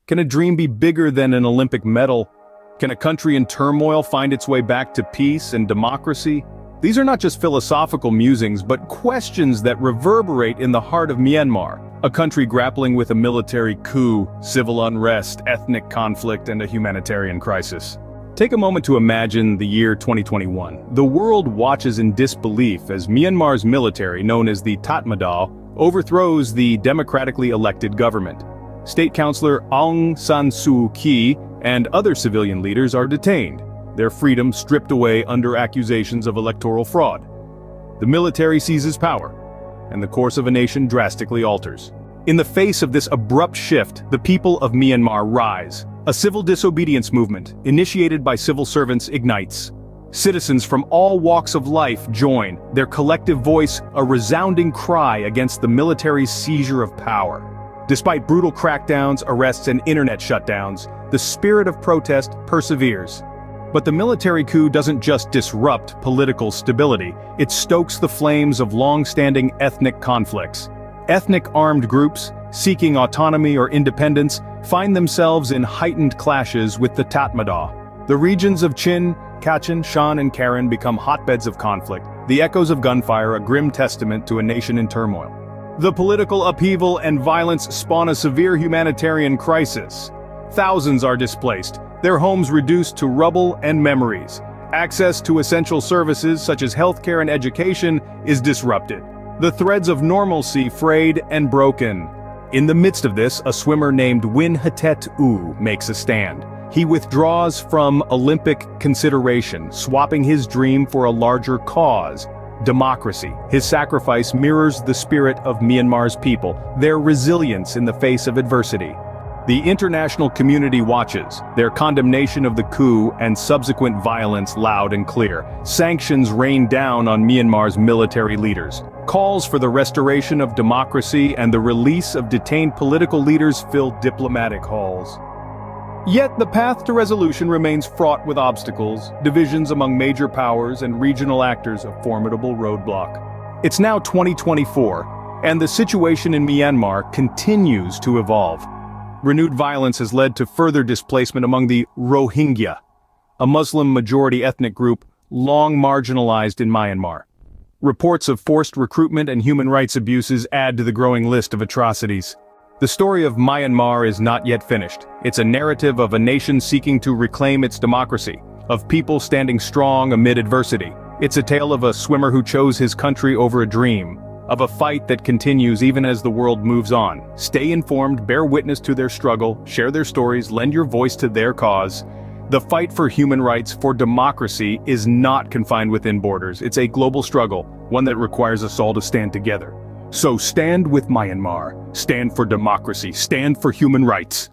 Can a dream be bigger than an Olympic medal? Can a country in turmoil find its way back to peace and democracy? These are not just philosophical musings, but questions that reverberate in the heart of Myanmar, a country grappling with a military coup, civil unrest, ethnic conflict, and a humanitarian crisis. Take a moment to imagine the year 2021. The world watches in disbelief as Myanmar's military, known as the Tatmadaw, overthrows the democratically elected government. State Councillor Aung San Suu Kyi and other civilian leaders are detained, their freedom stripped away under accusations of electoral fraud. The military seizes power, and the course of a nation drastically alters. In the face of this abrupt shift, the people of Myanmar rise. A civil disobedience movement, initiated by civil servants, ignites. Citizens from all walks of life join, their collective voice a resounding cry against the military's seizure of power. Despite brutal crackdowns, arrests, and internet shutdowns, the spirit of protest perseveres. But the military coup doesn't just disrupt political stability, it stokes the flames of long-standing ethnic conflicts. Ethnic armed groups, seeking autonomy or independence, find themselves in heightened clashes with the Tatmadaw. The regions of Chin, Kachin, Shan, and Karen become hotbeds of conflict, the echoes of gunfire a grim testament to a nation in turmoil. The political upheaval and violence spawn a severe humanitarian crisis. Thousands are displaced, their homes reduced to rubble and memories. Access to essential services such as healthcare and education is disrupted. The threads of normalcy frayed and broken. In the midst of this, a swimmer named Win Hatet U makes a stand. He withdraws from Olympic consideration, swapping his dream for a larger cause: democracy. His sacrifice mirrors the spirit of Myanmar's people, their resilience in the face of adversity. The international community watches, their condemnation of the coup and subsequent violence loud and clear. Sanctions rain down on Myanmar's military leaders. Calls for the restoration of democracy and the release of detained political leaders fill diplomatic halls. Yet the path to resolution remains fraught with obstacles, divisions among major powers and regional actors a formidable roadblock. It's now 2024, and the situation in Myanmar continues to evolve. Renewed violence has led to further displacement among the Rohingya, a Muslim-majority ethnic group long marginalized in Myanmar. Reports of forced recruitment and human rights abuses add to the growing list of atrocities. The story of Myanmar is not yet finished. It's a narrative of a nation seeking to reclaim its democracy, of people standing strong amid adversity. It's a tale of a swimmer who chose his country over a dream, of a fight that continues even as the world moves on. Stay informed, bear witness to their struggle, share their stories, lend your voice to their cause. The fight for human rights, for democracy, is not confined within borders. It's a global struggle, one that requires us all to stand together. So stand with Myanmar, stand for democracy, stand for human rights.